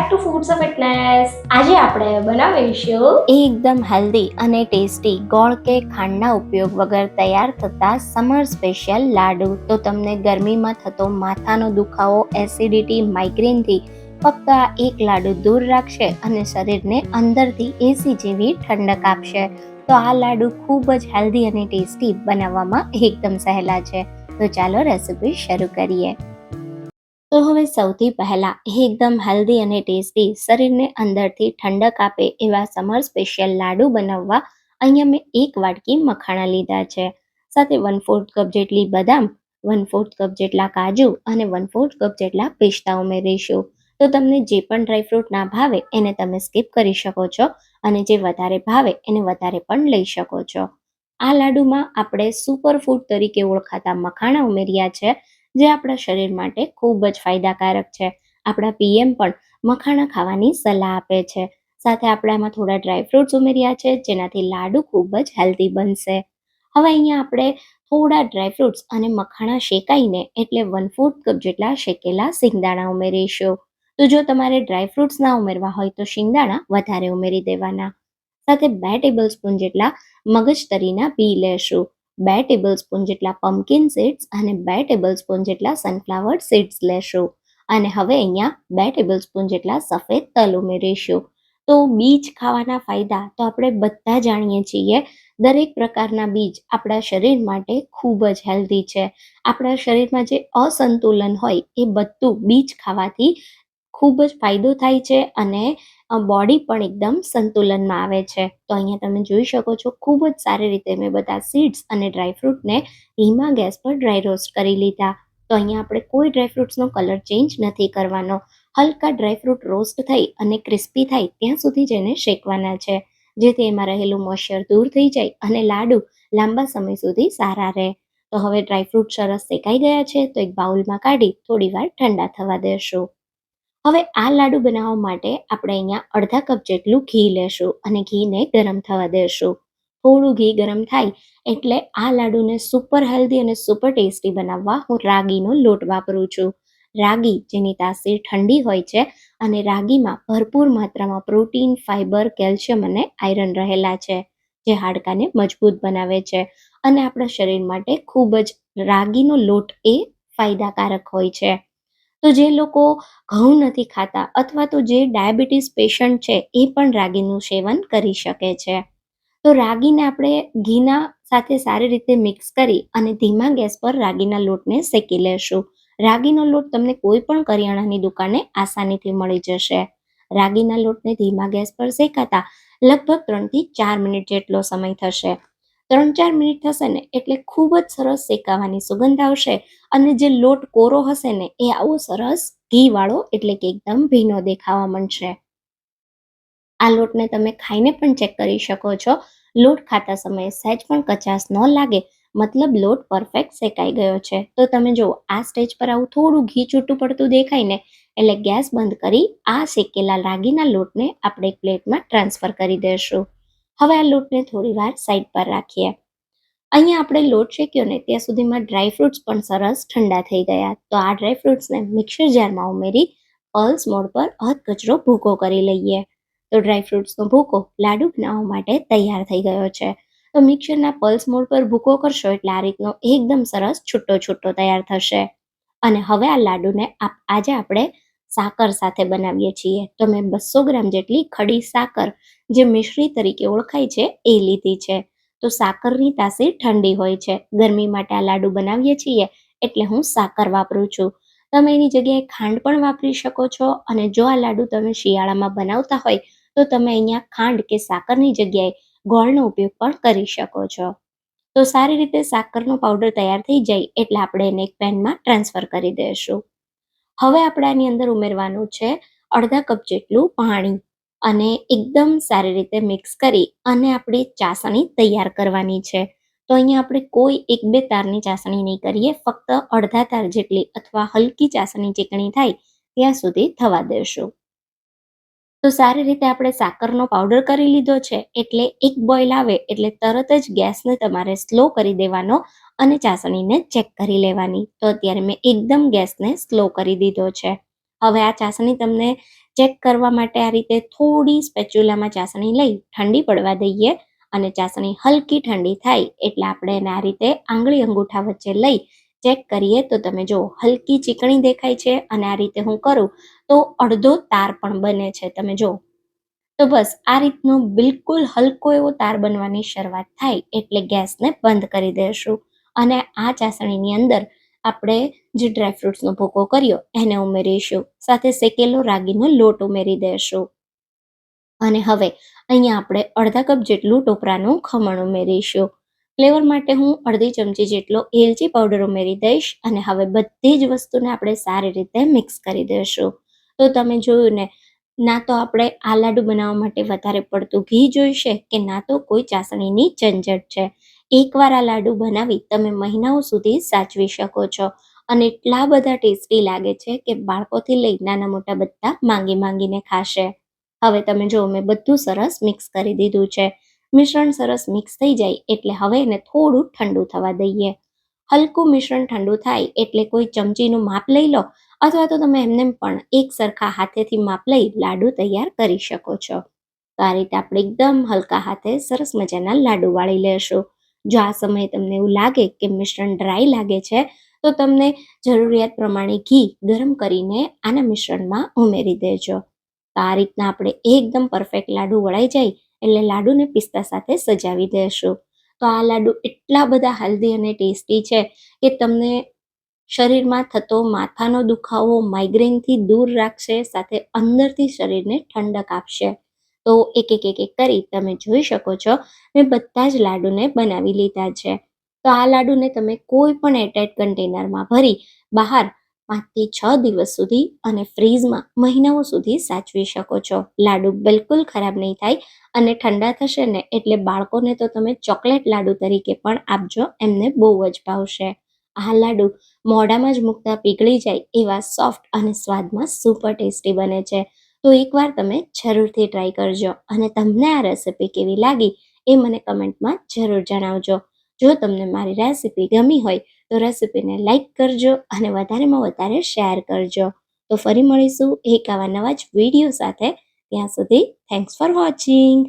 Two foods of fitness. આજે આપણે બનાવીશું એકદમ હેલ્ધી અને ટેસ્ટી ગોળ કે ખાંડના ઉપયોગ વગર તૈયાર થતા સમર સ્પેશિયલ લાડુ. તો તમને ગરમીમાં થતો માથાનો દુખાવો, એસિડિટી, માઇગ્રેનથી ફક્ત આ એક લાડુ દૂર રાખશે અને શરીરને અંદરથી એસી જેવી ઠંડક આપશે. તો આ લાડુ ખૂબ જ હેલ્ધી અને ટેસ્ટી બનાવવામાં એકદમ સહેલા છે. તો ચાલો રેસીપી શરૂ કરીએ. તો હવે સૌથી પહેલા એકદમ હેલ્ધી અને ટેસ્ટી શરીરને અંદરથી ઠંડક આપે એવા સમર સ્પેશિયલ લાડુ બનાવવા અહીંયા મેં 1 વાટકી મખાણા લીધા છે. સાથે 1/4 કપ જેટલી બદામ, 1/4 કપ જેટલા કાજુ અને 1/4 કપ જેટલા પિસ્તા ઉમેરીશું. તો તમને જે પણ ડ્રાયફ્રૂટ ના ભાવે એને તમે સ્કીપ કરી શકો છો અને જે વધારે ભાવે એને વધારે પણ લઈ શકો છો. આ લાડુમાં આપણે સુપર ફૂડ તરીકે ઓળખાતા મખાણા ઉમેર્યા છે, જે આપણા શરીર માટે ખૂબ જ ફાયદાકારક છે. આપણા પીએમ પણ મખાણા ખાવાની સલાહ આપે છે. સાથે આપણે આમાં થોડા ડ્રાયફ્રૂટ્સ ઉમેર્યા છે, જેનાથી લાડુ ખૂબ જ હેલ્ધી બનશે. હવે અહીંયા આપણે થોડા ડ્રાયફ્રૂટ્સ અને મખાણા શેકાઈને એટલે 1/4 કપ જેટલા શેકેલા સિંગદાણા ઉમેરીશું. તો જો તમારે ડ્રાયફ્રૂટ્સ ના ઉમેરવા હોય તો શિંગદાણા વધારે ઉમેરી દેવાના. સાથે 2 ટેબલ સ્પૂન જેટલા મગજતરીના બી લેશું, 2 ટેબલ સ્પૂન જેટલા પમ્પકિન સીડ્સ અને 2 ટેબલ સ્પૂન જેટલા સનફ્લાવર સીડ્સ લેશું. અને હવે અહીંયા 2 ટેબલ સ્પૂન જેટલા સફેદ તલ ઉમેરીશું. તો બીજ ખાવાના ફાયદા તો આપણે બધા જાણીએ છીએ. દરેક પ્રકારના બીજ આપણા શરીર માટે ખૂબ જ હેલ્ધી છે. આપણા શરીરમાં જે અસંતુલન હોય એ બધું બીજ ખાવાથી ખૂબ જ ફાયદો થાય છે અને બોડી પણ એકદમ સંતુલનમાં આવે છે. તો અહીંયા તમે જોઈ શકો છો, ખૂબ જ સારી રીતે મેં બધા સીડ્સ અને ડ્રાયફ્રૂટને ધીમા ગેસ પર ડ્રાય રોસ્ટ કરી લીધા. તો અહીંયા આપણે કોઈ ડ્રાયફ્રૂટ્સનો કલર ચેન્જ નથી કરવાનો. હલકા ડ્રાયફ્રૂટ રોસ્ટ થઈ અને ક્રિસ્પી થાય ત્યાં સુધી જ એને શેકવાના છે, જેથી એમાં રહેલું મોઇશ્ચર દૂર થઈ જાય અને લાડુ લાંબા સમય સુધી સારા રહે. તો હવે ડ્રાયફ્રૂટ સરસ શેકાઈ ગયા છે, તો એક બાઉલમાં કાઢી થોડી વાર ઠંડા થવા દેશું. હવે આ લાડુ બનાવવા માટે આપણે અહીંયા અડધા કપ જેટલું ઘી લેશું અને ઘીને ગરમ થવા દેશું. થોડું ઘી ગરમ થાય એટલે આ લાડુને સુપર હેલ્ધી અને સુપર ટેસ્ટી બનાવવા હું રાગીનો લોટ વાપરું છું. રાગી જેની તાસીર ઠંડી હોય છે અને રાગીમાં ભરપૂર માત્રામાં પ્રોટીન, ફાઇબર, કેલ્શિયમ અને આયરન રહેલા છે, જે હાડકાને મજબૂત બનાવે છે અને આપણા શરીર માટે ખૂબ જ રાગીનો લોટ એ ફાયદાકારક હોય છે. તો જે લોકો ઘઉં નથી ખાતા અથવા તો જે ડાયાબિટીસ પેશન્ટ છે એ પણ રાગીનું સેવન કરી શકે છે. તો રાગીને આપણે ઘીના સાથે સારી રીતે મિક્સ કરી અને ધીમા ગેસ પર રાગીના લોટને શેકી લેશું. રાગીનો લોટ તમને કોઈ પણ કરિયાણાની દુકાને આસાનીથી મળી જશે. રાગીના લોટને ધીમા ગેસ પર શેકાતા લગભગ 3 થી 4 મિનિટ જેટલો સમય થશે. 3-4 મિનિટ થશે ને એટલે ખૂબ જ સરસ શેકાવાની સુગંધ આવશે અને જે લોટ કોરો હશે ને એ આવો સરસ ઘીવાળો એટલે કે એકદમ ભીનો દેખાવા માંડશે. આ લોટને તમે ખાઈને પણ ચેક કરી શકો છો. લોટ ખાતા સમયે સહેજ પણ કચાશ ન લાગે, મતલબ લોટ પરફેક્ટ શેકાઈ ગયો છે. તો તમે જો આ સ્ટેજ પર આવું થોડું ઘી છૂટું પડતું દેખાય ને એટલે ગેસ બંધ કરી આ શેકેલા રાગીના લોટને આપણે એક પ્લેટમાં ટ્રાન્સફર કરી દેશું. હવે આ લોટને થોડી વાર સાઈડ પર રાખીએ. અહીંયા આપણે લોટ શેક્યો ને ત્યાં સુધીમાં ડ્રાયફ્રૂટ્સ પણ સરસ ઠંડા થઈ ગયા. તો આ ડ્રાયફ્રૂટ્સને મિક્સર જારમાં ઉમેરી પલ્સ મોડ પર અધકચરો ભૂકો કરી લઈએ. તો ડ્રાયફ્રૂટ્સનો ભૂકો લાડુ બનાવવા માટે તૈયાર થઈ ગયો છે. તો મિક્સરના પલ્સ મોડ પર ભૂકો કરશો એટલે આ રીતનો એકદમ સરસ છૂટો છૂટો તૈયાર થશે. અને હવે આ લાડુને આજે આપણે સાકર સાથે બનાવીએ છીએ. તો મેં 200 ગ્રામ જેટલી ખડી સાકર, જે મિશ્રી તરીકે ઓળખાય છે, એ લીધી છે. તો સાકરની તાસીર ઠંડી હોય છે. ગરમી માટે આ લાડુ બનાવીએ છીએ એટલે હું સાકર વાપરું છું. તમે એની જગ્યાએ ખાંડ પણ વાપરી શકો છો અને જો આ લાડુ તમે શિયાળામાં બનાવતા હોય તો તમે અહીંયા ખાંડ કે સાકરની જગ્યાએ ગોળનો ઉપયોગ પણ કરી શકો છો. તો સારી રીતે સાકરનો પાવડર તૈયાર થઈ જાય એટલે આપણે એને એક પેનમાં ટ્રાન્સફર કરી દઈશું. હવે આપણે આની અંદર ઉમેરવાનું છે અડધા કપ જેટલું પાણી અને એકદમ સારી રીતે મિક્સ કરી અને આપણે ચાસણી તૈયાર કરવાની છે. તો અહીંયા આપણે કોઈ 1-2 તારની ચાસણી નહીં કરીએ, ફક્ત અડધા તાર જેટલી અથવા હલકી ચાસણી ચીકણી થાય ત્યાં સુધી થવા દેશું. તો સારી રીતે આપણે સાકરનો પાવડર કરી લીધો છે એટલે એક બોઇલ આવે એટલે તરત જ ગેસને તમારે સ્લો કરી દેવાનો અને ચાસણીને ચેક કરી લેવાની. તો અત્યારે મેં એકદમ ગેસને સ્લો કરી દીધો છે. હવે આ ચાસણી તમને ચેક કરવા માટે આ રીતે થોડી સ્પેચ્યુલામાં ચાસણી લઈ ઠંડી પડવા દઈએ અને ચાસણી હલકી ઠંડી થાય એટલે આપણે એને આ રીતે આંગળી અંગૂઠા વચ્ચે લઈ ચેક કરીએ તો તમે જો હલકી ચીકણી દેખાય છે અને આ રીતે હું કરું તો અડધો તાર પણ બને છે. તમે જો તો બસ આ રીતનો બિલકુલ હલકો એવો તાર બનવાની શરૂઆત થાય એટલે ગેસને બંધ કરી દેશું અને આ ચાસણીની અંદર આપણે જે ડ્રાયફ્રૂટ્સનો ભૂકો કર્યો એને ઉમેરીશું, સાથે શેકેલો રાગીનો લોટ ઉમેરી દેશું અને હવે અહીંયા આપણે અડધા કપ જેટલું ટોપરાનું ખમણ ઉમેરીશું. ફ્લેવર માટે હું અડધી ચમચી જેટલો એલચી પાવડર ઉમેરી દઈશ અને હવે બધી જ વસ્તુને આપણે સારી રીતે મિક્સ કરી દઈશું. તો તમે જોયું ને, ના તો આપણે આ લાડુ બનાવવા માટે વધારે પડતું ઘી જોઈશે કે ના તો કોઈ ચાસણીની ઝંઝટ છે. એકવાર આ લાડુ બનાવી તમે મહિનાઓ સુધી સાચવી શકો છો અને એટલા બધા ટેસ્ટી લાગે છે કે બાળકોથી લઈ નાના મોટા બધા માંગીને ખાશે. હવે તમે જો મેં બધું સરસ મિક્સ કરી દીધું છે. મિશ્રણ સરસ મિક્સ થઈ જાય એટલે હવે એને થોડું ઠંડુ થવા દઈએ. હલકું મિશ્રણ ઠંડુ થાય એટલે કોઈ ચમચીનું માપ લઈ લો અથવા તો તમે એમને પણ એક સરખા હાથેથી માપ લઈ લાડુ તૈયાર કરી શકો છો. તો આ રીતે આપણે એકદમ હલકા હાથે સરસ મજાના લાડુ વાળી લેશું. જો આ સમયે તમને એવું લાગે કે મિશ્રણ ડ્રાય લાગે છે તો તમને જરૂરિયાત પ્રમાણે ઘી ગરમ કરીને આના મિશ્રણમાં ઉમેરી દેજો. તો આ રીતના આપણે એકદમ પરફેક્ટ લાડુ વળાઈ જાય એટલે લાડુને પિસ્તા સાથે સજાવી દેશું. તો આ લાડુ એટલા બધા હેલ્ધી અને ટેસ્ટી છે કે તમને શરીરમાં થતો માથાનો દુખાવો માઇગ્રેનથી દૂર રાખશે, સાથે અંદરથી શરીરને ઠંડક આપશે. તો એક કરી તમે જોઈ શકો છો મેં બધા જ લાડુને બનાવી લીધા છે. તો આ લાડુને તમે કોઈ પણ એરટાઇટ કન્ટેનરમાં ભરી બહાર 5 થી 6 દિવસ સુધી અને ફ્રીઝમાં મહિનાઓ સુધી સાચવી શકો છો. લાડુ બિલકુલ ખરાબ નહીં થાય અને ઠંડા થશે ને એટલે બાળકોને તો તમે ચોકલેટ લાડુ તરીકે પણ આપજો, એમને બહુ જ ભાવશે. આ લાડુ મોઢામાં જ મૂકતા પીગળી જાય એવા સોફ્ટ અને સ્વાદમાં સુપર ટેસ્ટી બને છે. તો એકવાર તમે જરૂરથી ટ્રાય કરજો અને તમને આ રેસિપી કેવી લાગી એ મને કમેન્ટમાં જરૂર જણાવજો. જો તમને મારી રેસિપી ગમી હોય તો રેસિપીને લાઈક કરજો અને વધારેમાં વધારે શેર કરજો. તો ફરી મળીશું એક આવા નવા જ વિડીયો સાથે. ત્યાં સુધી થેન્ક્સ ફોર વોચિંગ.